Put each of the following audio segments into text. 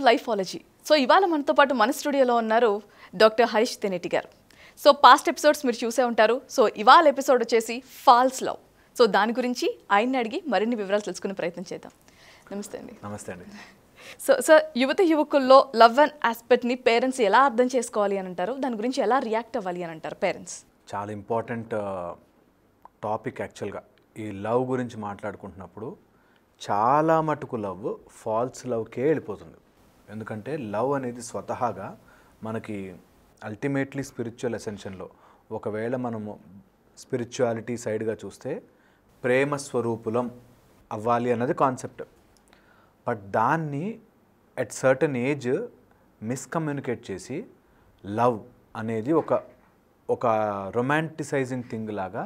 లైఫాలజీ. So ఇవాళ మనతో పాటు మన స్టూడియోలో ఉన్నారు డాక్టర్ హరీష్ తెనేటి గారు. సో పాస్ట్ ఎపిసోడ్స్ మీరు చూసే ఉంటారు. సో ఇవాళ ఎపిసోడ్ వచ్చేసి ఫాల్స్ లవ్. సో దాని గురించి ఆయన్ని అడిగి మరిన్ని వివరాలు తెలుసుకునే ప్రయత్నం చేద్దాం. నమస్తే అండి. నమస్తే అండి. సో యువత యువకుల్లో లవ్ అండ్ ఆస్పెక్ట్ని పేరెంట్స్ ఎలా అర్థం చేసుకోవాలి అని అంటారు, దాని గురించి ఎలా రియాక్ట్ అవ్వాలి అని అంటారు పేరెంట్స్? చాలా ఇంపార్టెంట్ టాపిక్ యాక్చువల్గా. ఈ లవ్ గురించి మాట్లాడుకుంటున్నప్పుడు చాలా మటుకు లవ్ ఫాల్స్ లవ్కే వెళ్ళిపోతుంది. ఎందుకంటే లవ్ అనేది స్వతహాగా మనకి అల్టిమేట్లీ స్పిరిచువల్ ఎసెన్షన్లో, ఒకవేళ మనము స్పిరిచువాలిటీ సైడ్గా చూస్తే ప్రేమ స్వరూపులం అవ్వాలి అన్నది కాన్సెప్ట్. బట్ దాన్ని ఎట్ సర్టన్ ఏజ్ మిస్కమ్యూనికేట్ చేసి లవ్ అనేది ఒక రొమాంటిసైజింగ్ థింగ్ లాగా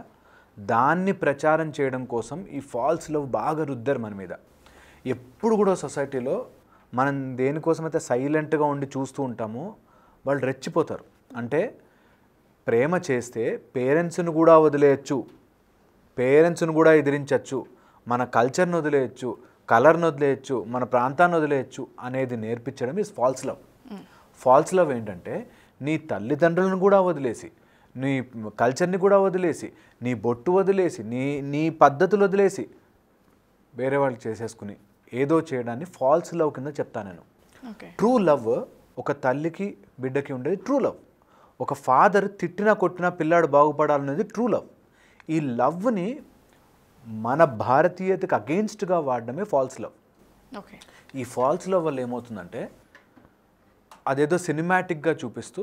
దాన్ని ప్రచారం చేయడం కోసం ఈ ఫాల్స్ లవ్ బాగా రుద్దారు మన మీద. ఎప్పుడు కూడా సొసైటీలో మనం దేనికోసమైతే సైలెంట్గా ఉండి చూస్తూ ఉంటామో వాళ్ళు రెచ్చిపోతారు. అంటే ప్రేమ చేస్తే పేరెంట్స్ని కూడా వదిలేయచ్చు, పేరెంట్స్ని కూడా ఎదిరించవచ్చు, మన కల్చర్ని వదిలేయచ్చు, కలర్ని వదిలేయచ్చు, మన ప్రాంతాన్ని వదిలేయచ్చు అనేది నేర్పించడం is false love. False love ఏంటంటే నీ తల్లిదండ్రులను కూడా వదిలేసి, నీ కల్చర్ని కూడా వదిలేసి, నీ బొట్టు వదిలేసి, నీ పద్ధతులు వదిలేసి వేరే వాళ్ళు చేసేసుకుని ఏదో చేయడాన్ని ఫాల్స్ లవ్ కింద చెప్తాను నేను. ట్రూ లవ్ ఒక తల్లికి బిడ్డకి ఉండేది ట్రూ లవ్. ఒక ఫాదర్ తిట్టినా కొట్టినా పిల్లాడు బాగుపడాలనేది ట్రూ లవ్. ఈ లవ్ని మన భారతీయతకి అగెయిన్స్ట్గా వాడడమే ఫాల్స్ లవ్. ఈ ఫాల్స్ లవ్ వల్ల ఏమవుతుందంటే అదేదో సినిమాటిక్గా చూపిస్తూ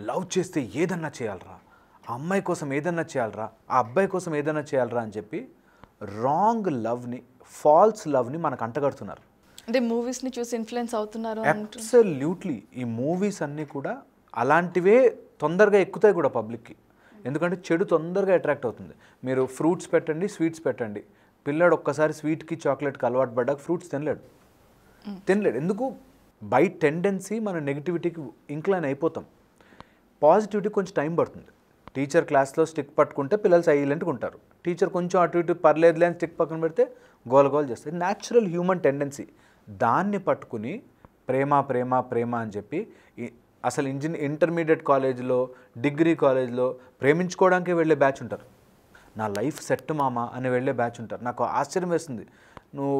లవ్ చేస్తే ఏదన్నా చేయాలరా, ఆ అమ్మాయి కోసం ఏదన్నా చేయాలరా, ఆ అబ్బాయి కోసం ఏదన్నా చేయాలరా అని చెప్పి రాంగ్ లవ్ని, ఫాల్స్ లవ్ని మనకు అంటగడుతున్నారు. అంటే మూవీస్ని చూసి ఇన్ఫ్లుయెన్స్ అవుతున్నారు. అబ్సల్యూట్లీ. ఈ మూవీస్ అన్నీ కూడా అలాంటివే తొందరగా ఎక్కుతాయి కూడా పబ్లిక్కి. ఎందుకంటే చెడు తొందరగా అట్రాక్ట్ అవుతుంది. మీరు ఫ్రూట్స్ పెట్టండి, స్వీట్స్ పెట్టండి, పిల్లాడు ఒక్కసారి స్వీట్కి చాక్లెట్కి అలవాటు పడ్డాక ఫ్రూట్స్ తినలేడు. ఎందుకు? బై టెండెన్సీ మన నెగిటివిటీకి ఇంక్లైన్ అయిపోతాం. పాజిటివిటీ కొంచెం టైం పడుతుంది. టీచర్ క్లాస్లో స్టిక్ పట్టుకుంటే పిల్లలు సైలెంట్గా ఉంటారు. టీచర్ కొంచెం అటు ఇటు పర్లేదులే అని స్టిక్ పక్కన పెడితే గోల్ చేస్తారు. Natural human tendency. దాన్ని పట్టుకుని ప్రేమ ప్రేమ ప్రేమ అని చెప్పి అసలు ఇంటర్మీడియట్ కాలేజ్లో, డిగ్రీ కాలేజ్లో ప్రేమించుకోవడానికి వెళ్ళే బ్యాచ్ ఉంటారు. నా లైఫ్ సెట్ మామ అని వెళ్ళే బ్యాచ్ ఉంటారు. నాకు ఆశ్చర్యం వేస్తుంది. నువ్వు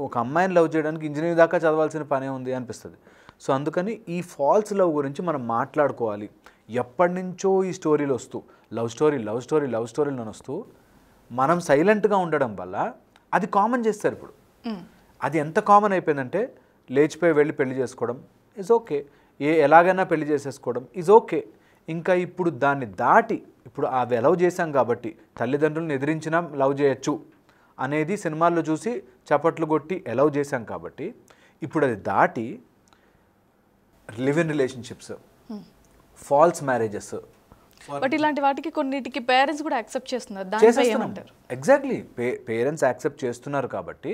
ఒక అమ్మాయిని లవ్ చేయడానికి ఇంజనీరింగ్ దాకా చదవాల్సిన పనే ఉంది అనిపిస్తుంది. సో అందుకని ఈ ఫాల్స్ లవ్ గురించి మనం మాట్లాడుకోవాలి. ఎప్పటి నుంచో ఈ స్టోరీలు వస్తూ లవ్ స్టోరీలు అని వస్తూ మనం సైలెంట్గా ఉండడం వల్ల అది కామన్ చేస్తారు. ఇప్పుడు అది ఎంత కామన్ అయిపోయిందంటే లేచిపోయి వెళ్ళి పెళ్లి చేసుకోవడం ఈజ్ ఓకే, ఎలాగైనా పెళ్లి చేసేసుకోవడం ఈజ్ ఓకే. ఇంకా ఇప్పుడు దాన్ని దాటి ఇప్పుడు అవి లవ్ చేశాం కాబట్టి తల్లిదండ్రులను ఎదిరించినా లవ్ చేయొచ్చు అనేది సినిమాల్లో చూసి చప్పట్లు కొట్టి ఎలవ్ చేశాం కాబట్టి ఇప్పుడు అది దాటి live in relationships, false marriages. But ఇలాంటి వాటికి కొన్నిటికి పేరెంట్స్ కూడా యాక్సెప్ట్ చేస్తున్నారు. ఎగ్జాక్ట్లీ. పేరెంట్స్ యాక్సెప్ట్ చేస్తున్నారు కాబట్టి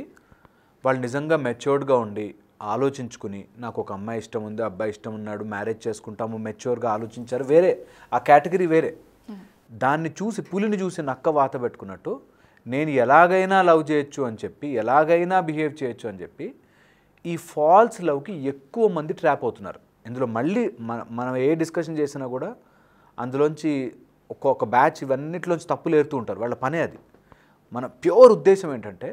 వాళ్ళు నిజంగా మెచ్యూర్డ్గా ఉండి ఆలోచించుకుని నాకు ఒక అమ్మాయి ఇష్టం ఉంది, అబ్బాయి ఇష్టం ఉన్నాడు, మ్యారేజ్ చేసుకుంటాము, మెచ్యూర్గా ఆలోచించారు. వేరే ఆ కేటగిరీ వేరే. దాన్ని చూసి పులిని చూసి నక్క వాత పెట్టుకున్నట్టు నేను ఎలాగైనా లవ్ చేయొచ్చు అని చెప్పి, ఎలాగైనా బిహేవ్ చేయొచ్చు అని చెప్పి ఈ ఫాల్స్ లవ్కి ఎక్కువ మంది ట్రాప్ అవుతున్నారు. ఇందులో మళ్ళీ మనం ఏ డిస్కషన్ చేసినా కూడా అందులోంచి ఒక్కొక్క బ్యాచ్ ఇవన్నిటిలోంచి తప్పులు ఏరుతూ ఉంటారు. వాళ్ళ పనే అది. మన ప్యూర్ ఉద్దేశం ఏంటంటే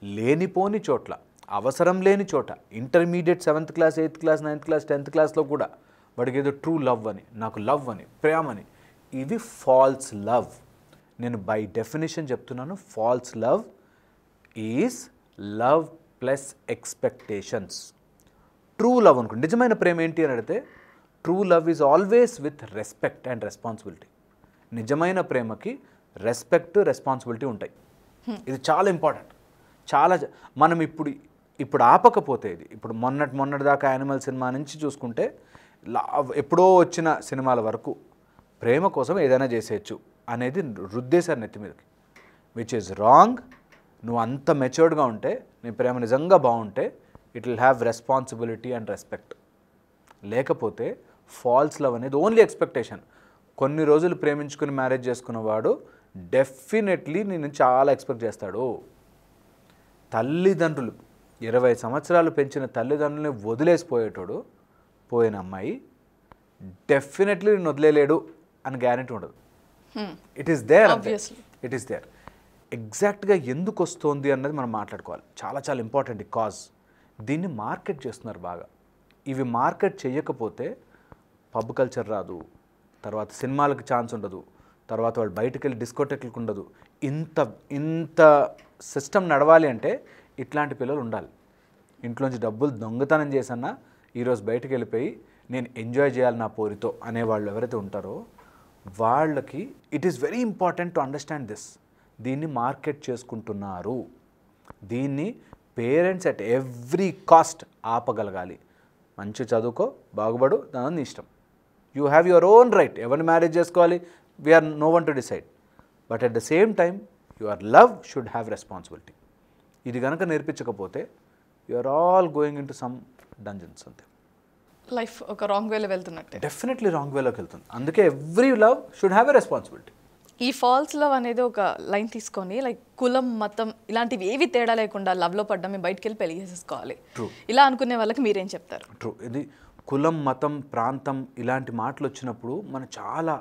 లేనిపోని చోట్ల, అవసరం లేని చోట, intermediate 7th class 8th class 9th class 10th క్లాస్లో కూడా వాడికి ఏదో ట్రూ లవ్ అని, నాకు లవ్ అని, ప్రేమని, ఇవి ఫాల్స్ లవ్. నేను బై డెఫినేషన్ చెప్తున్నాను, false love is love plus expectations. True love అనుకోండి. నిజమైన ప్రేమ ఏంటి అని అడిగితే true love is always with respect and responsibility. నిజమైన ప్రేమకి రెస్పెక్ట్, రెస్పాన్సిబిలిటీ ఉంటాయి. ఇది చాలా ఇంపార్టెంట్. మనం ఇప్పుడు ఆపకపోతే ఇది ఇప్పుడు మొన్నటి దాకా యానిమల్ సినిమా నుంచి చూసుకుంటే ఎప్పుడో వచ్చిన సినిమాల వరకు ప్రేమ కోసం ఏదైనా చేసేయచ్చు అనేది రుద్దేశారు నెత్తి మీదకి, విచ్ ఈజ్ రాంగ్. నువ్వు అంత మెచ్యూర్డ్గా ఉంటే, నీ ప్రేమ నిజంగా బాగుంటే it will have responsibility and respect. లేకపోతే ఫాల్స్ లవ్ అనేది ఓన్లీ ఎక్స్పెక్టేషన్. కొన్ని రోజులు ప్రేమించుకుని మ్యారేజ్ చేసుకున్నవాడు డెఫినెట్లీ నేను చాలా ఎక్స్పెక్ట్ చేస్తాడు. తల్లిదండ్రులు 20 సంవత్సరాలు పెంచిన తల్లిదండ్రులని వదిలేసిపోయేటోడు పోయిన అమ్మాయి డెఫినెట్లీ నేను వదిలేలేడు అని గ్యారెంటీ ఉండదు. It is there, it is there. ఎగ్జాక్ట్గా ఎందుకు వస్తుంది అన్నది మనం మాట్లాడుకోవాలి. చాలా చాలా ఇంపార్టెంట్ ఈ కాజ్. దీన్ని మార్కెట్ చేస్తున్నారు బాగా. ఇవి మార్కెట్ చేయకపోతే పబ్ కల్చర్ రాదు, తర్వాత సినిమాలకు ఛాన్స్ ఉండదు, తర్వాత వాళ్ళు బయటకు వెళ్ళి డిస్కోటెక్లకు ఉండదు. ఇంత సిస్టమ్ నడవాలి అంటే ఇట్లాంటి పిల్లలు ఉండాలి. ఇంట్లోంచి డబ్బులు దొంగతనం చేసన్నా ఈరోజు బయటకు వెళ్ళిపోయి నేను ఎంజాయ్ చేయాలి నా పోరితో అనేవాళ్ళు ఎవరైతే ఉంటారో వాళ్ళకి it is very important to understand this. దీన్ని మార్కెట్ చేసుకుంటున్నారు. దీన్ని పేరెంట్స్ అట్ ఎవ్రీ కాస్ట్ ఆపగలగాలి. మంచి చదువుకో, బాగుపడు, దాని నీ ఇష్టం. You have your own right. ఎవరిని మ్యారేజ్ చేసుకోవాలి, we are no one to decide. But at the same time your love should have responsibility. ఇది కనుక నేర్పించకపోతే you are all going in to some dungeons. అంతే, లైఫ్ ఒక రాంగ్ వేలో వెళ్తున్నట్టే. డెఫినెట్లీ రాంగ్ వేలోకి వెళ్తుంది. అందుకే every love should have a responsibility. ఈ ఫాల్స్ లవ్ అనేది ఒక లైన్ తీసుకొని లైక్ కులం, మతం ఇలాంటివి ఏవి తేడా లేకుండా లవ్లో పడ్డా మేము బయటికి వెళ్ళి పెళ్లి చేసేసుకోవాలి, ఇలా అనుకునే వాళ్ళకి మీరేం చెప్తారు? ట్రూ. ఇది కులం, మతం, ప్రాంతం ఇలాంటి మాటలు వచ్చినప్పుడు మనం చాలా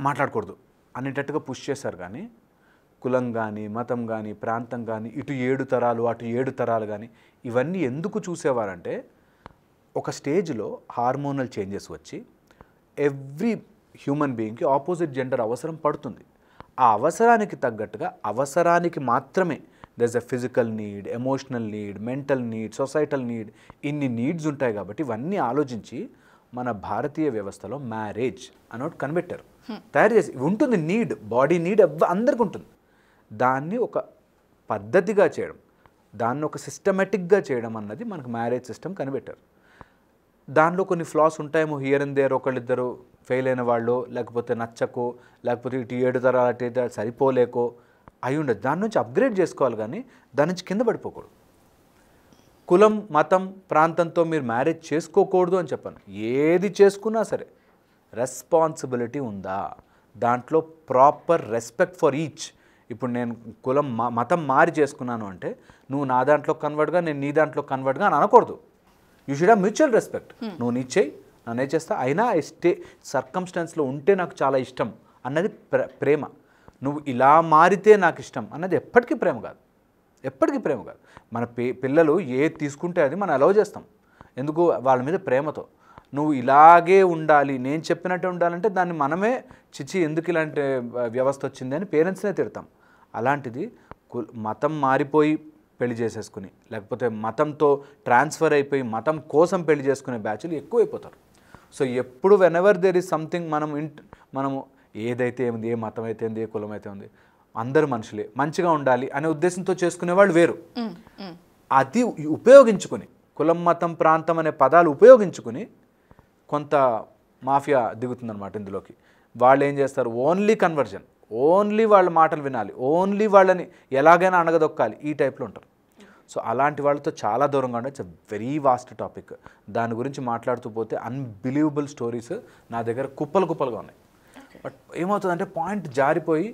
మాట్లాడకూడదు అనేటట్టుగా పుష్ చేశారు. కానీ కులం కానీ, మతం కానీ, ప్రాంతం కానీ, ఇటు 7 తరాలు అటు 7 తరాలు కానీ ఇవన్నీ ఎందుకు చూసేవారంటే ఒక స్టేజ్లో హార్మోనల్ చేంజెస్ వచ్చి ఎవ్రీ హ్యూమన్ బీయింగ్కి ఆపోజిట్ జెండర్ అవసరం పడుతుంది. ఆ అవసరానికి తగ్గట్టుగా అవసరానికి మాత్రమే there is a physical need, emotional need, mental need, societal need, ఇన్ని నీడ్స్ ఉంటాయి. కాబట్టి ఇవన్నీ ఆలోచించి మన భారతీయ వ్యవస్థలో మ్యారేజ్ అనోటి కనిపెట్టారు, తయారు చేసి ఉంటుంది. నీడ్, బాడీ నీడ్ అందరికీ ఉంటుంది. దాన్ని ఒక పద్ధతిగా చేయడం, దాన్ని ఒక సిస్టమేటిక్గా చేయడం అన్నది మనకు మ్యారేజ్ సిస్టమ్ కనిపెట్టారు. దానిలో కొన్ని ఫ్లాస్ ఉంటాయేమో, హియర్ అండ్ దేర్ ఒకళ్ళిద్దరు ఫెయిల్ అయిన వాళ్ళు, లేకపోతే నచ్చకో, లేకపోతే ఇటు 7 తరాలు అటు సరిపోలేకో అయి ఉండదు. దాని నుంచి అప్గ్రేడ్ చేసుకోవాలి, కానీ దాని నుంచి కింద పడిపోకూడదు. కులం, మతం, ప్రాంతంతో మీరు మ్యారేజ్ చేసుకోకూడదు అని చెప్పాను. ఏది చేసుకున్నా సరే రెస్పాన్సిబిలిటీ ఉందా, దాంట్లో ప్రాపర్ రెస్పెక్ట్ ఫర్ ఈచ్. ఇప్పుడు నేను కులం, మతం మారి చేసుకున్నాను అంటే నువ్వు నా దాంట్లో కన్వర్ట్గా, నేను నీ దాంట్లో కన్వర్ట్గా అని అనకూడదు. You should have mutual respect. నువ్వు నీ చెయ్యి, నన్ను చేస్తా, అయినా సర్కమ్స్టాన్స్లో ఉంటే నాకు చాలా ఇష్టం అన్నది ప్రేమ. నువ్వు ఇలా మారితే నాకు ఇష్టం అన్నది ఎప్పటికీ ప్రేమ కాదు, ఎప్పటికీ ప్రేమ కాదు. మన పిల్లలు ఏది తీసుకుంటే అది మనం అలౌ చేస్తాం. ఎందుకు? వాళ్ళ మీద ప్రేమతో. నువ్వు ఇలాగే ఉండాలి, నేను చెప్పినట్టు ఉండాలంటే దాన్ని మనమే చిచ్చి ఎందుకు ఇలాంటి వ్యవస్థ వచ్చింది అని పేరెంట్స్నే తిడతాం. అలాంటిది మతం మారిపోయి పెళ్లి చేసేసుకుని, లేకపోతే మతంతో ట్రాన్స్ఫర్ అయిపోయి మతం కోసం పెళ్లి చేసుకునే బ్యాచ్లు ఎక్కువైపోతారు. సో ఎప్పుడు వెనెవర్ దేర్ ఈజ్ సంథింగ్ మనము ఏదైతే ఉంది, ఏ మతం అయితే ఉంది, ఏ కులం అయితే ఉంది, అందరు మనుషులే, మంచిగా ఉండాలి అనే ఉద్దేశంతో చేసుకునే వాళ్ళు వేరు. అది ఉపయోగించుకుని, కులం, మతం, ప్రాంతం అనే పదాలు ఉపయోగించుకుని కొంత మాఫియా దిగుతుందన్నమాట ఇందులోకి. వాళ్ళు ఏం చేస్తారు? ఓన్లీ కన్వర్జన్, ఓన్లీ వాళ్ళ మాటలు వినాలి, ఓన్లీ వాళ్ళని ఎలాగైనా అణగదొక్కాలి, ఈ టైప్లో ఉంటారు. సో అలాంటి వాళ్ళతో చాలా దూరంగా ఉండే. It's a very vast topic. దాని గురించి మాట్లాడుతూ పోతే అన్బిలీవబుల్ స్టోరీస్ నా దగ్గర కుప్పలుగా ఉన్నాయి. బట్ ఏమవుతుందంటే పాయింట్ జారిపోయి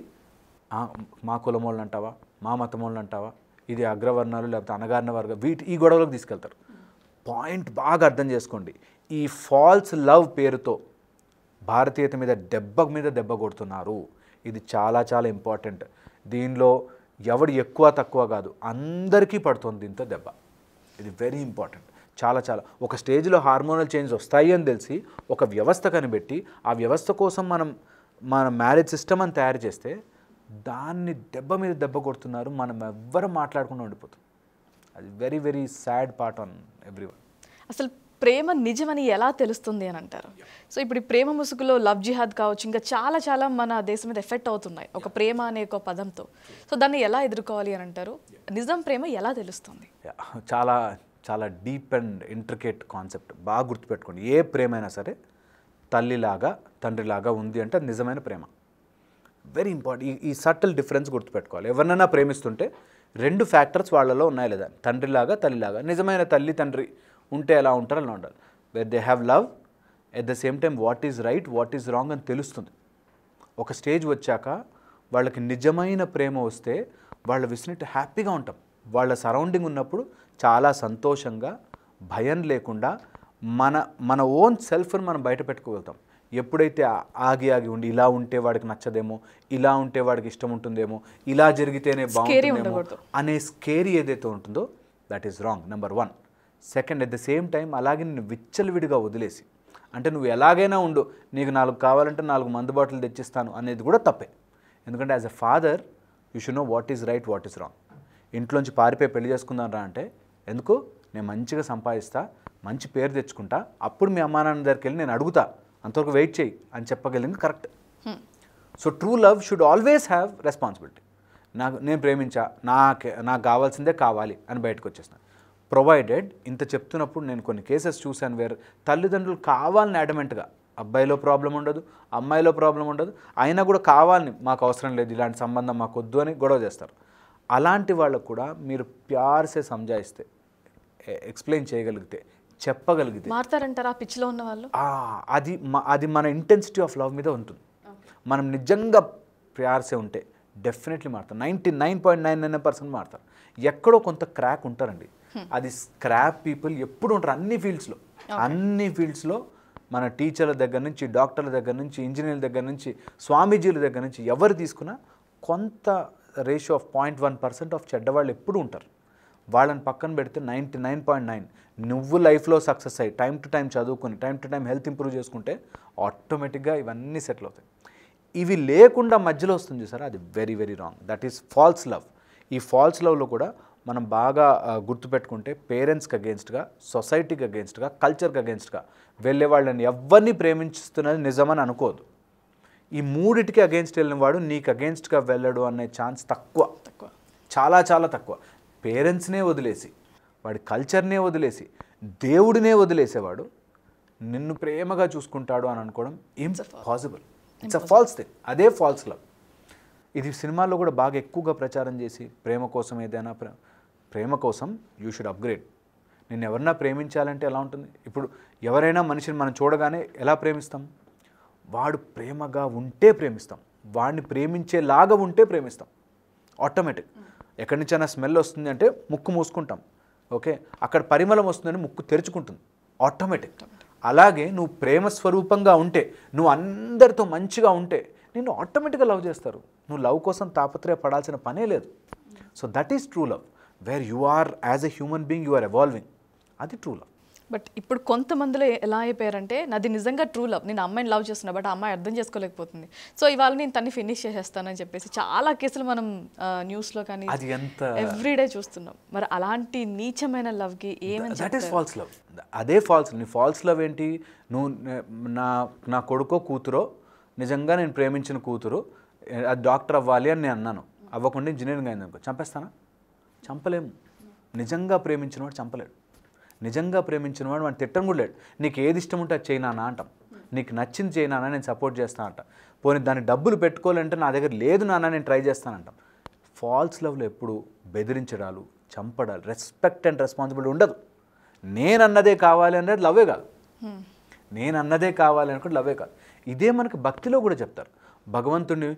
మా కులం వాళ్ళు అంటావా, మా మతం వాళ్ళు అంటావా, ఇది అగ్రవర్ణాలు లేకపోతే అనగారిన వర్గం, ఈ గొడవలకు తీసుకెళ్తారు. పాయింట్ బాగా అర్థం చేసుకోండి. ఈ ఫాల్స్ లవ్ పేరుతో భారతీయత మీద దెబ్బ కొడుతున్నారు. ఇది చాలా చాలా ఇంపార్టెంట్. దీనిలో ఎవడు ఎక్కువ తక్కువ కాదు, అందరికీ పడుతుంది దీంతో దెబ్బ. ఇది వెరీ ఇంపార్టెంట్. చాలా చాలా ఒక స్టేజ్లో హార్మోనల్ చేంజ్ వస్తాయి అని తెలిసి ఒక వ్యవస్థ కనిపెట్టి ఆ వ్యవస్థ కోసం మన మ్యారేజ్ సిస్టమ్ అని తయారు చేస్తే దాన్ని దెబ్బ మీద దెబ్బ కొడుతున్నారు. మనం ఎవ్వరం మాట్లాడకుండా ఉండిపోతుంది. అది very very sad part on everyone. అసలు ప్రేమ నిజమని ఎలా తెలుస్తుంది అని అంటారు? సో ఇప్పుడు ఈ ప్రేమ ముసుగులో లవ్ జిహాద్ కావచ్చు, ఇంకా చాలా చాలా మన దేశం మీద ఎఫెక్ట్ అవుతున్నాయి ఒక ప్రేమ అనే ఒక పదంతో. సో దాన్ని ఎలా ఎదుర్కోవాలి అని అంటారు? నిజం ప్రేమ ఎలా తెలుస్తుంది? చాలా చాలా డీప్ అండ్ ఇంట్రికేట్ కాన్సెప్ట్. బాగా గుర్తుపెట్టుకోండి. ఏ ప్రేమైనా సరే తల్లిలాగా తండ్రిలాగా ఉంది అంటే నిజమైన ప్రేమ. Very important. ఈ సటిల్ డిఫరెన్స్ గుర్తుపెట్టుకోవాలి. ఎవరినైనా ప్రేమిస్తుంటే 2 ఫ్యాక్టర్స్ వాళ్ళలో ఉన్నాయి లేదా, తండ్రిలాగా తల్లిలాగా. నిజమైన తల్లి తండ్రి ఉంటే ఎలా ఉంటారో అలా ఉండాలి. Where they have love, at the same time what is right, what is wrong అని తెలుస్తుంది. ఒక స్టేజ్ వచ్చాక వాళ్ళకి నిజమైన ప్రేమ వస్తే వాళ్ళ విసినట్టు హ్యాపీగా ఉంటాం. వాళ్ళ సరౌండింగ్ ఉన్నప్పుడు చాలా సంతోషంగా భయం లేకుండా మన మన ఓన్ సెల్ఫ్ని మనం బయట పెట్టుకోగలుగుతాం. ఎప్పుడైతే ఆగి ఉండి ఇలా ఉంటే వాడికి నచ్చదేమో, ఇలా ఉంటే వాడికి ఇష్టం ఉంటుందేమో, ఇలా జరిగితేనే బాగుంటుందేమో అనే స్కేరీ ఏదైతే ఉంటుందో that is wrong. Number 1. Second, at the same time అలాగే నేను విచ్చలవిడిగా వదిలేసి, అంటే నువ్వు ఎలాగైనా ఉండు, నీకు 4 కావాలంటే 4 మందు బాటిల్ తెచ్చిస్తాను అనేది కూడా తప్పే. ఎందుకంటే as a father you should know what is right, what is wrong. ఇంట్లోంచి పారిపోయి పెళ్లి చేసుకుందాం రా అంటే ఎందుకు, నేను మంచిగా సంపాదిస్తా, మంచి పేరు తెచ్చుకుంటా, అప్పుడు మీ అమ్మా నాన్న దగ్గరికి వెళ్ళి నేను అడుగుతా, అంతవరకు వెయిట్ చేయి అని చెప్పగలిగింది correct. So true love should always have responsibility. నేను ప్రేమించా, నాకు కావాల్సిందే కావాలి అని బయటకు వచ్చేస్తాను. ప్రొవైడెడ్ ఇంత చెప్తున్నప్పుడు నేను కొన్ని కేసెస్ చూశాను వేరు తల్లిదండ్రులు కావాలని అడమెంట్గా, అబ్బాయిలో ప్రాబ్లం ఉండదు, అమ్మాయిలో ప్రాబ్లం ఉండదు, అయినా కూడా కావాలని మాకు అవసరం లేదు, ఇలాంటి సంబంధం మాకు వద్దు అని గొడవ చేస్తారు. అలాంటి వాళ్ళకు కూడా మీరు ప్యార్సే సంజాయిస్తే, ఎక్స్ప్లెయిన్ చేయగలిగితే, చెప్పగలిగితే మారుతారంటారా పిచ్చిలో ఉన్న వాళ్ళు? అది మన ఇంటెన్సిటీ ఆఫ్ లవ్ మీద ఉంటుంది. మనం నిజంగా ప్యార్సే ఉంటే డెఫినెట్లీ మారుతారు. 99.99% మారుతారు. ఎక్కడో కొంత క్రాక్ ఉంటారండి. అది స్క్రాప్ పీపుల్ ఎప్పుడు ఉంటారు అన్ని ఫీల్డ్స్లో. మన టీచర్ల దగ్గర నుంచి, డాక్టర్ల దగ్గర నుంచి, ఇంజనీర్ల దగ్గర నుంచి, స్వామీజీల దగ్గర నుంచి ఎవరు తీసుకున్నా కొంత రేషియో ఆఫ్ 0.1% ఆఫ్ చెడ్డవాళ్ళు ఎప్పుడు ఉంటారు. వాళ్ళని పక్కన పెడితే 99.9 నువ్వు లైఫ్లో సక్సెస్ అయ్యి టైం టు టైం చదువుకుని time to time health improve చేసుకుంటే ఆటోమేటిక్గా ఇవన్నీ సెటిల్ అవుతాయి. ఇవి లేకుండా మధ్యలో వస్తుంది సార్, అది very very wrong. That is false love. ఈ ఫాల్స్ లవ్లో కూడా మనం బాగా గుర్తుపెట్టుకుంటే పేరెంట్స్కి అగేన్స్ట్గా, సొసైటీకి అగేన్స్ట్గా, కల్చర్కి అగేన్స్ట్గా వెళ్ళే వాళ్ళని ఎవరిని ప్రేమించుతున్నది నిజమని అనుకోదు. ఈ మూడిటికి అగేన్స్ట్ వెళ్ళిన వాడు నీకు అగేన్స్ట్గా వెళ్ళడు అనే ఛాన్స్ తక్కువ, చాలా చాలా తక్కువ. పేరెంట్స్నే వదిలేసి, వాడి కల్చర్నే వదిలేసి, దేవుడినే వదిలేసేవాడు నిన్ను ప్రేమగా చూసుకుంటాడు అని అనుకోవడం impossible. It's a false thing. అదే ఫాల్స్ లవ్. ఇది సినిమాల్లో కూడా బాగా ఎక్కువగా ప్రచారం చేసి ప్రేమ కోసం ఏదైనా ప్రేమ కోసం యూ షుడ్ అప్గ్రేడ్. నేను ఎవరన్నా ప్రేమించాలంటే ఎలా ఉంటుంది? ఇప్పుడు ఎవరైనా మనిషిని మనం చూడగానే ఎలా ప్రేమిస్తాం? వాడు ప్రేమగా ఉంటే ప్రేమిస్తాం, వాడిని ప్రేమించేలాగా ఉంటే ప్రేమిస్తాం. ఆటోమేటిక్. ఎక్కడి నుంచైనా స్మెల్ వస్తుంది అంటే ముక్కు మూసుకుంటాం, ఓకే. అక్కడ పరిమళం వస్తుందని ముక్కు తెరుచుకుంటుంది, ఆటోమేటిక్. అలాగే నువ్వు ప్రేమ స్వరూపంగా ఉంటే, నువ్వు అందరితో మంచిగా ఉంటే నిన్ను ఆటోమేటిక్గా లవ్ చేస్తారు. నువ్వు లవ్ కోసం తాపత్రయపడాల్సిన పనే లేదు. So that is true love, where you are as a human being you are evolving. అది ట్రూ లవ్. బట్ ఇప్పుడు కొంతమందిలో ఎలా అయిపోయారంటే నాది నిజంగా ట్రూ లవ్, నేను అమ్మాయిని లవ్ చేస్తున్నా, బట్ ఆ అమ్మాయి అర్థం చేసుకోలేకపోతుంది, సో ఇవాళ నేను తన్ని ఫినిష్ చేసేస్తానని చెప్పేసి చాలా కేసులు మనం న్యూస్లో కానీ ఎవ్రీడే చూస్తున్నాం. మరి అలాంటి నీచమైన లవ్కి ఏమని? That is false love. అదే ఫాల్స్. నీ ఫాల్స్ లవ్ ఏంటి? నువ్వు నా కొడుకో కూతురో, నిజంగా నేను ప్రేమించిన కూతురు అది డాక్టర్ అవ్వాలి అని నేను అన్నాను, అవ్వకుండా ఇంజనీరింగ్ అయింది అనుకో, చంపేస్తానా? చంపలేము. నిజంగా ప్రేమించిన వాడు చంపలేడు. నిజంగా ప్రేమించిన వాడు వాడిని తిట్టం కూడా లేడు. నీకు ఏది ఇష్టం ఉంటే అది చేయనానా అంటాం, నీకు నచ్చింది చేయనానా, నేను సపోర్ట్ చేస్తాను అంట. పోనీ దాన్ని డబ్బులు పెట్టుకోవాలంటే నా దగ్గర లేదు నాన్న, నేను ట్రై చేస్తానంటాం. ఫాల్స్ లవ్లో ఎప్పుడు బెదిరించడాలు, చంపడాలు, రెస్పెక్ట్ అండ్ రెస్పాన్సిబిలిటీ ఉండదు. నేనన్నదే కావాలి అనేది లవ్వే కాదు. నేనన్నదే కావాలి అనుకుంటే లవ్వే కాదు. ఇదే మనకి భక్తిలో కూడా చెప్తారు. భగవంతుడిని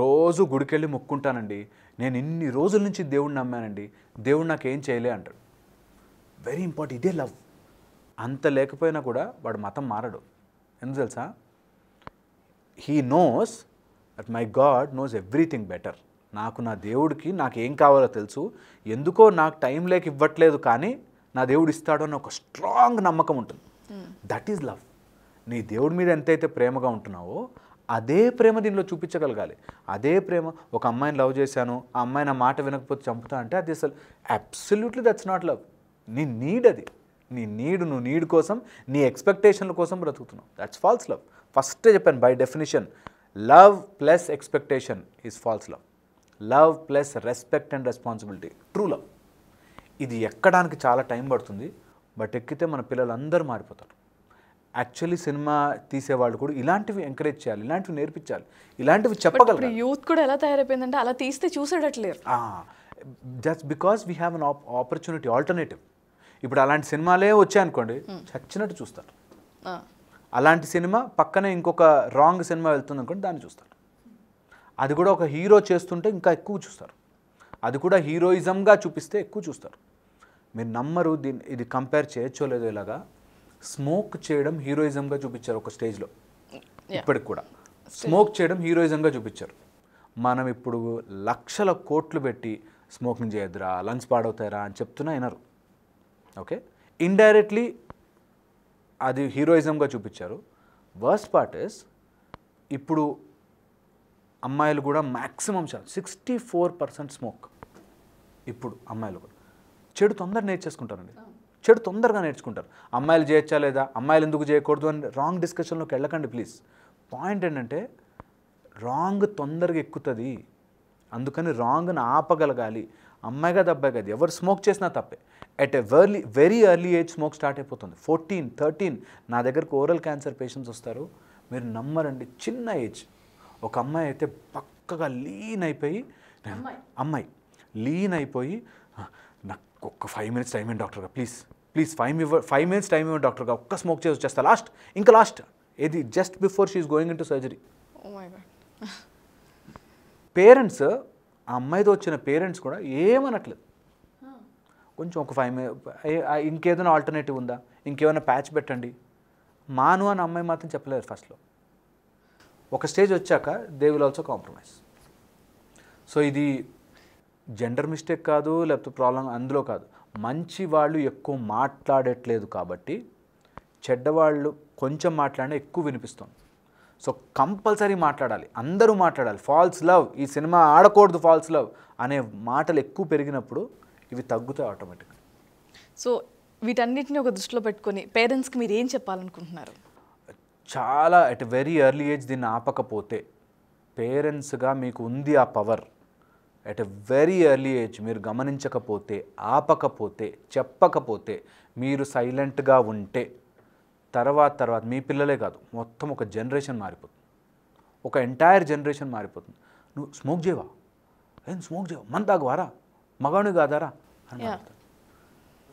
రోజు గుడికెళ్ళి మొక్కుంటానండి, నేను ఇన్ని రోజుల నుంచి దేవుడిని నమ్మానండి, దేవుడు నాకు ఏం చేయలే అంటాడు. Very important. ఇదే లవ్. అంత లేకపోయినా కూడా వాడు మతం మారడు. ఎందుకు తెలుసా? He knows that my God knows everything better. నాకు నా దేవుడికి నాకు ఏం కావాలో తెలుసు, ఎందుకో నాకు టైం లేక ఇవ్వట్లేదు, కానీ నా దేవుడు ఇస్తాడు అని ఒక స్ట్రాంగ్ నమ్మకం ఉంటుంది. That is love. నీ దేవుడి మీద ఎంతైతే ప్రేమగా ఉంటున్నావో అదే ప్రేమ దీనిలో చూపించగలగాలి. అదే ప్రేమ. ఒక అమ్మాయిని లవ్ చేశాను, ఆ అమ్మాయి నా మాట వినకపోతే చంపుతా అంటే అది అసలు అబ్సల్యూట్లీ దట్స్ నాట్ లవ్. నీ నీడ్ అది. నువ్వు నీడ్ కోసం, నీ ఎక్స్పెక్టేషన్ల కోసం బ్రతుకుతున్నావు. That's falls love. ఫస్టే చెప్పాను, by definition love plus expectation is false love. Love plus respect and responsibility true love. ఇది ఎక్కడానికి చాలా టైం పడుతుంది, బట్ ఎక్కితే మన పిల్లలందరూ మారిపోతారు. యాక్చువల్లీ సినిమా తీసేవాళ్ళు కూడా ఇలాంటివి ఎంకరేజ్ చేయాలి, ఇలాంటివి నేర్పించాలి, ఇలాంటివి చెప్పగలరు. యూత్ కూడా ఎలా తయారైపోయిందంటే అలా తీస్తే చూసేటట్లేరు. Just because we have an opportunity, alternative. ఇప్పుడు అలాంటి సినిమాలే వచ్చాయనుకోండి, చచ్చినట్టు చూస్తారు. అలాంటి సినిమా పక్కనే ఇంకొక రాంగ్ సినిమా వెళ్తుంది అనుకోండి, దాన్ని చూస్తారు. అది కూడా ఒక హీరో చేస్తుంటే ఇంకా ఎక్కువ చూస్తారు. అది కూడా హీరోయిజంగా చూపిస్తే ఎక్కువ చూస్తారు. మీరు నమ్మరు, ఇది కంపేర్ చేయొచ్చో లేదో ఇలాగా. స్మోక్ చేయడం హీరోయిజంగా చూపించారు ఒక స్టేజ్లో. ఇప్పటికి కూడా స్మోక్ చేయడం హీరోయిజంగా చూపించారు. మనం ఇప్పుడు లక్షల కోట్లు పెట్టి స్మోకింగ్ చేయొద్దురా, లంగ్స్ పాడవుతారా అని చెప్తున్నా వినరు. ఓకే, ఇండైరెక్ట్లీ అది హీరోయిజంగా చూపించారు. వర్స్ట్ పార్ట్ ఇస్ ఇప్పుడు అమ్మాయిలు కూడా మ్యాక్సిమం 64% స్మోక్. ఇప్పుడు అమ్మాయిలు కూడా చెడు తొందరగా నేర్చేసుకుంటారండి. చెడు తొందరగా నేర్చుకుంటారు. అమ్మాయిలు చేయొచ్చా లేదా, అమ్మాయిలు ఎందుకు చేయకూడదు అని రాంగ్ డిస్కషన్లోకి వెళ్ళకండి ప్లీజ్. పాయింట్ ఏంటంటే రాంగ్ తొందరగా ఎక్కుతుంది, అందుకని రాంగ్ని ఆపగలగాలి. అమ్మాయి కాదు అబ్బాయి కాదు, ఎవరు స్మోక్ చేసినా తప్పే. At a very early age smoke start అయిపోతుంది. 14, 13 నా దగ్గరకు ఓరల్ క్యాన్సర్ పేషెంట్స్ వస్తారు. మీరు నమ్మరండి, చిన్న ఏజ్. ఒక అమ్మాయి అయితే పక్కగా లీన్ అయిపోయి, నాకు ఒక్క 5 minutes టైం ఇవ్వండి డాక్టర్గా, ప్లీజ్ 5 minutes టైం ఇవ్వండి డాక్టర్గా, ఒక్క స్మోక్ చేసి వచ్చేస్తా లాస్ట్. ఇది just before she is going in to surgery. Parents, ఆ అమ్మాయితో వచ్చిన పేరెంట్స్ కూడా ఏమనట్లేదు. కొంచెం ఒక 5 minutes ఇంకేదైనా ఆల్టర్నేటివ్ ఉందా, ఇంకేమైనా ప్యాచ్ పెట్టండి, మాను అని అమ్మాయి మాత్రం చెప్పలేరు ఫస్ట్లో. ఒక స్టేజ్ వచ్చాక they will also compromise. So ఇది జెండర్ మిస్టేక్ కాదు, లేకపోతే ప్రాబ్లం అందులో కాదు. మంచి వాళ్ళు ఎక్కువ మాట్లాడట్లేదు కాబట్టి చెడ్డవాళ్ళు కొంచెం మాట్లాడినా ఎక్కువ వినిపిస్తుంది. సో కంపల్సరీ మాట్లాడాలి, అందరూ మాట్లాడాలి. ఫాల్స్ లవ్, ఈ సినిమా ఆడకూడదు ఫాల్స్ లవ్ అనే మాటలు ఎక్కువ పెరిగినప్పుడు ఇవి తగ్గుతాయి ఆటోమేటిక్గా. సో వీటన్నిటిని ఒక దృష్టిలో పెట్టుకొని పేరెంట్స్కి మీరు ఏం చెప్పాలనుకుంటున్నారు? చాలా అట్ వెరీ ఎర్లీ ఏజ్ దీన్ని ఆపకపోతే, పేరెంట్స్గా మీకు ఉంది ఆ power. At a very early age మీరు గమనించకపోతే, ఆపకపోతే, చెప్పకపోతే, మీరు సైలెంట్గా ఉంటే తర్వాత మీ పిల్లలే కాదు మొత్తం ఒక జనరేషన్ మారిపోతుంది. ఒక ఎంటైర్ జనరేషన్ మారిపోతుంది. నువ్వు స్మోక్ చేయవా, స్మోక్ చేయవా, మన తాగువారా, మగాను కాదారా అని మాట్లాడతారు.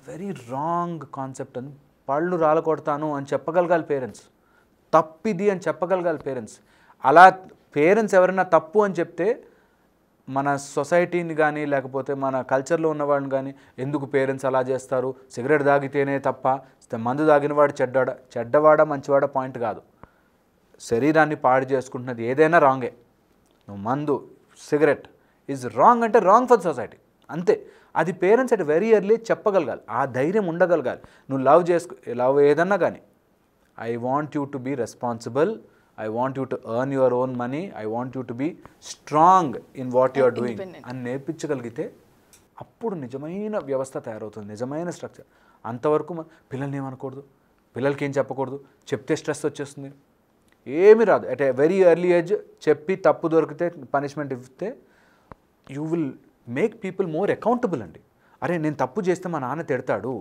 Very wrong concept. అని పళ్ళు రాలకొడతాను అని చెప్పగలగాలి పేరెంట్స్, తప్పిది అని చెప్పగలగాలి పేరెంట్స్. అలా పేరెంట్స్ ఎవరైనా తప్పు అని చెప్తే మన సొసైటీని కానీ లేకపోతే మన కల్చర్లో ఉన్నవాడిని కానీ, ఎందుకు పేరెంట్స్ అలా చేస్తారు, సిగరెట్ తాగితేనే తప్ప, మందు తాగినవాడు చెడ్డవాడా మంచివాడా పాయింట్ కాదు. శరీరాన్ని పాడు చేసుకుంటున్నది ఏదైనా రాంగే. నువ్వు మందు, సిగరెట్ ఈజ్ రాంగ్ అంటే రాంగ్ ఫర్ సొసైటీ, అంతే. అది పేరెంట్స్ అట్ వెరీ ఎర్లీ చెప్పగలగాలి, ఆ ధైర్యం ఉండగలగాలి. నువ్వు లవ్ ఏదన్నా కానీ, I want you to be responsible, I want you to earn your own money, I want you to be strong in what you are doing అని నేర్పించగలిగితే అప్పుడు నిజమైన వ్యవస్థ తయారవుతుంది, నిజమైన స్ట్రక్చర్. అంతవరకు పిల్లల్ని ఏమనకూడదు, పిల్లలకి ఏం చెప్పకూడదు, చెప్తే స్ట్రెస్ వచ్చేస్తుంది, ఏమీ రాదు. At a very early age చెప్పి తప్పు దొరికితే పనిష్మెంట్ ఇస్తే you will make people more accountable అండి. అరే నేను తప్పు చేస్తే మా నాన్న తిడతాడు,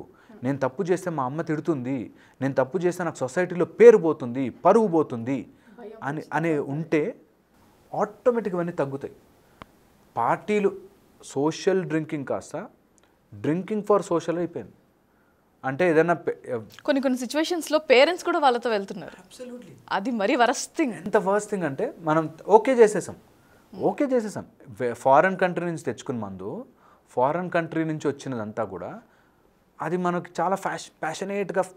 నేను తప్పు చేస్తే మా అమ్మ తిడుతుంది, నేను తప్పు చేస్తే నాకు సొసైటీలో పేరు పోతుంది, పరువు పోతుంది అని ఉంటే ఆటోమేటిక్గా అన్నీ తగ్గుతాయి. పార్టీలు సోషల్ డ్రింకింగ్ కాస్త డ్రింకింగ్ ఫర్ సోషల్ అయిపోయింది. అంటే ఏదైనా కొన్ని సిచ్యువేషన్స్లో పేరెంట్స్ కూడా వాళ్ళతో వెళ్తున్నారు. అది మరీ వరస్ట్ థింగ్. ఎంత వర్స్ట్ థింగ్ అంటే మనం ఓకే చేసేసాం. ఫారెన్ కంట్రీ నుంచి తెచ్చుకున్న మందు, ఫారెన్ కంట్రీ నుంచి వచ్చినదంతా కూడా అది మనకు చాలా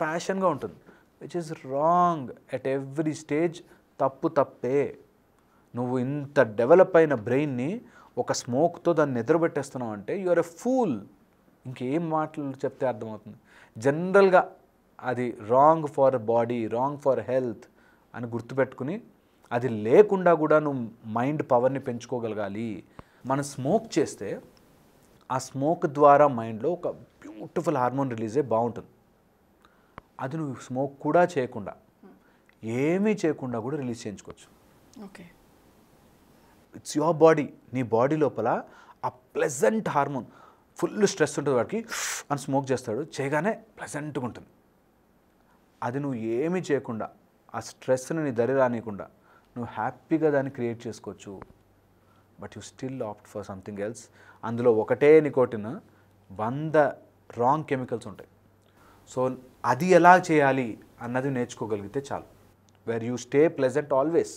ఫ్యాషన్గా ఉంటుంది, which is wrong. At every stage తప్పే. నువ్వు ఇంత డెవలప్ అయిన బ్రెయిన్ని ఒక స్మోక్తో దాన్ని నిద్రపెట్టేస్తున్నావు అంటే యు ఆర్ ఎ ఫూల్. ఇంకేం మాటలు చెప్తే అర్థమవుతుంది. జనరల్గా అది wrong for body, wrong for health అని గుర్తుపెట్టుకుని అది లేకుండా కూడా నువ్వు మైండ్ పవర్ని పెంచుకోగలగాలి. మనం స్మోక్ చేస్తే ఆ స్మోక్ ద్వారా మైండ్లో ఒక బ్యూటిఫుల్ హార్మోన్ రిలీజ్ అయ్యి బాగుంటుంది. అది నువ్వు స్మోక్ కూడా చేయకుండా, ఏమీ చేయకుండా కూడా రిలీజ్ చేయించుకోవచ్చు. Okay, it's your body. నీ బాడీ లోపల ఆ ప్లెజెంట్ హార్మోన్, ఫుల్ స్ట్రెస్ ఉంటుంది వాడికి అని స్మోక్ చేస్తాడు, చేయగానే ప్లెజెంట్గా ఉంటుంది. అది నువ్వు ఏమీ చేయకుండా, ఆ స్ట్రెస్ని నీ దరి రానియకుండా నువ్వు హ్యాపీగా దాన్ని క్రియేట్ చేసుకోవచ్చు. But you still opt for something else. అందులో ఒకటే నికోటిన్, 100 రాంగ్ కెమికల్స్ ఉంటాయి. సో అది ఎలా చేయాలి అన్నది నేర్చుకోగలిగితే చాలు. Where you stay pleasant always.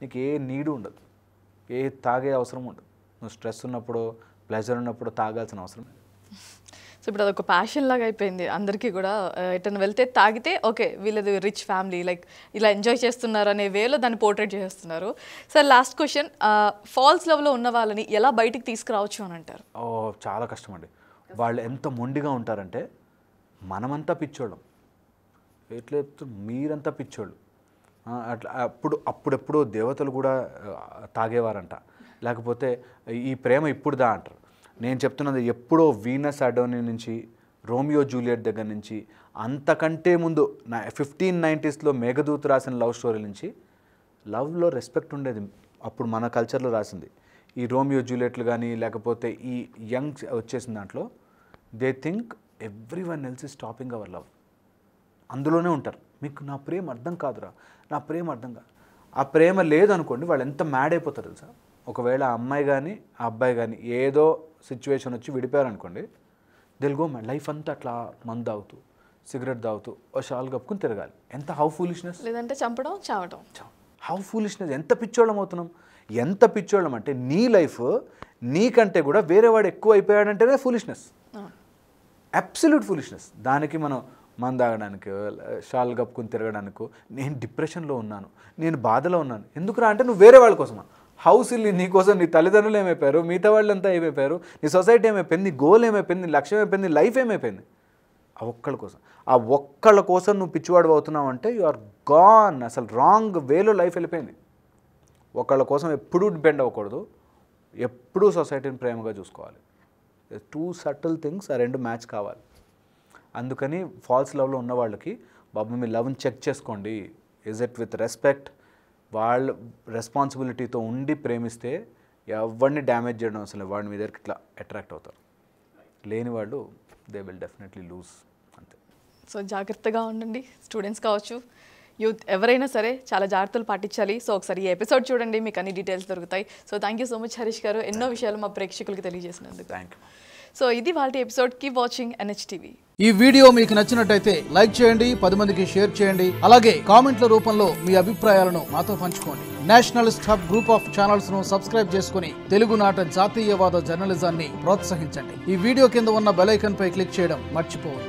నీకు ఏ నీడు ఉండదు, ఏ తాగే అవసరం ఉండదు. నువ్వు స్ట్రెస్ ఉన్నప్పుడు ప్లెజర్ ఉన్నప్పుడు తాగాల్సిన అవసరం. సో ఇప్పుడు అదొక ప్యాషన్ లాగా అయిపోయింది అందరికీ కూడా. ఎటన్నా వెళ్తే తాగితే ఓకే వీళ్ళది రిచ్ ఫ్యామిలీ, లైక్ ఇలా ఎంజాయ్ చేస్తున్నారు అనే వేలో దాన్ని పోర్ట్రేట్ చేస్తున్నారు. సార్ లాస్ట్ క్వశ్చన్, ఫాల్స్ లవ్లో ఉన్న వాళ్ళని ఎలా బయటికి తీసుకురావచ్చు అని అంటారు? చాలా కష్టం అండి. వాళ్ళు ఎంత మొండిగా ఉంటారంటే మనమంతా పిచ్చోళ్ళం, ఎట్లా చెప్తారు, మీరంతా పిచ్చోళ్ళు. అట్లా అప్పుడెప్పుడు దేవతలు కూడా తాగేవారంట, లేకపోతే ఈ ప్రేమ ఇప్పుడుదా అంటారు. నేను చెప్తున్నది ఎప్పుడో వీనస్ అడోని నుంచి, రోమియో జూలియట్ దగ్గర నుంచి, అంతకంటే ముందు 1590s మేఘదూత్ రాసిన లవ్ స్టోరీ నుంచి లవ్లో రెస్పెక్ట్ ఉండేది. అప్పుడు మన కల్చర్లో రాసింది ఈ రోమియో జూలియట్లు కానీ, లేకపోతే ఈ యంగ్ వచ్చేసిన దాంట్లో they think every one else is stopping hour love. అందులోనే ఉంటారు. మీకు నా ప్రేమ అర్థం కాదురా, నా ప్రేమ అర్థం కాదు. ఆ ప్రేమ లేదనుకోండి వాళ్ళు ఎంత మ్యాడ్ అయిపోతారు తెలుసా. ఒకవేళ ఆ అమ్మాయి కానీ ఆ అబ్బాయి కానీ ఏదో సిచ్యువేషన్ వచ్చి విడిపోయారనుకోండి, దిల్ గో మ్యాడ్. లైఫ్ అంతా అట్లా మందు తాగుతూ, సిగరెట్ తాగుతూ, ఓ షాల్ కప్పుకుని తిరగాలి. ఎంత హౌ ఫూలిష్నెస్, లేదంటే చంపడం చావడం. How foolishness. ఎంత పిచ్చోళ్ళం అవుతున్నాం, ఎంత పిచ్చోళ్ళం అంటే నీ లైఫ్ నీకంటే కూడా వేరేవాడు ఎక్కువ అయిపోయాడంటేనే ఫూలిష్నెస్, అబ్సల్యూట్ ఫూలిష్నెస్. దానికి మనం మందు తాగడానికి, షాల్ కప్పుకుని తిరగడానికి, నేను డిప్రెషన్లో ఉన్నాను, నేను బాధలో ఉన్నాను ఎందుకురా అంటే నువ్వు వేరే వాళ్ళ కోసమా. హౌస్ ఇల్లు నీ కోసం నీ తల్లిదండ్రులు ఏమైపోయారు, మిగతా వాళ్ళంతా ఏమైపోయారు, నీ సొసైటీ ఏమైపోయింది, నీ గోల్ ఏమైపోయింది, నీ లక్ష్యం ఏమైపోయింది, నీ లైఫ్ ఏమైపోయింది. ఆ ఒక్కళ్ళ కోసం, ఆ ఒక్కళ్ళ కోసం నువ్వు పిచ్చివాడు అవుతున్నావు అంటే యు ఆర్ గాన్. అసలు రాంగ్ వేలో లైఫ్ వెళ్ళిపోయింది. ఒకళ్ళ కోసం ఎప్పుడూ డిపెండ్ అవ్వకూడదు, ఎప్పుడూ సొసైటీని ప్రేమగా చూసుకోవాలి. టూ సటిల్ థింగ్స్, ఆ రెండు మ్యాచ్ కావాలి. అందుకని ఫాల్స్ లవ్లో ఉన్న వాళ్ళకి బాబు మీ లవ్ని చెక్ చేసుకోండి. ఈజ్ ఇట్ విత్ రెస్పెక్ట్, వాళ్ళ రెస్పాన్సిబిలిటీతో ఉండి ప్రేమిస్తే ఎవరిని డ్యామేజ్ చేయడం అసలు వాడి మీ దగ్గరికి ఇట్లా అట్రాక్ట్ అవుతారు. లేని వాళ్ళు దే విల్ డెఫినెట్లీ లూజ్. అంతే. సో జాగ్రత్తగా ఉండండి, స్టూడెంట్స్ కావచ్చు, యూత్ ఎవరైనా సరే చాలా జాగ్రత్తలు పాటించాలి. సో ఒకసారి ఈ ఎపిసోడ్ చూడండి, మీకు అన్ని డీటెయిల్స్ దొరుకుతాయి. So thank you so much Harish గారు, ఎన్నో విషయాలు మా ప్రేక్షకులకి తెలియజేసినందుకు. Thank you. సో ఇది వాళ్ళ ఎపిసోడ్. Keep watching NHTV. ఈ వీడియో మీకు నచ్చినట్టయితే లైక్ చేయండి, 10 మందికి షేర్ చేయండి. అలాగే కామెంట్ల రూపంలో మీ అభిప్రాయాలను మాతో పంచుకోండి. Nationalist hub group of channels ను సబ్స్క్రైబ్ చేసుకుని తెలుగునాట జాతీయవాద జర్నలిజాన్ని ప్రోత్సహించండి. ఈ వీడియో కింద ఉన్న బెల్ ఐకాన్ పై క్లిక్ చేయడం మర్చిపోవద్దు.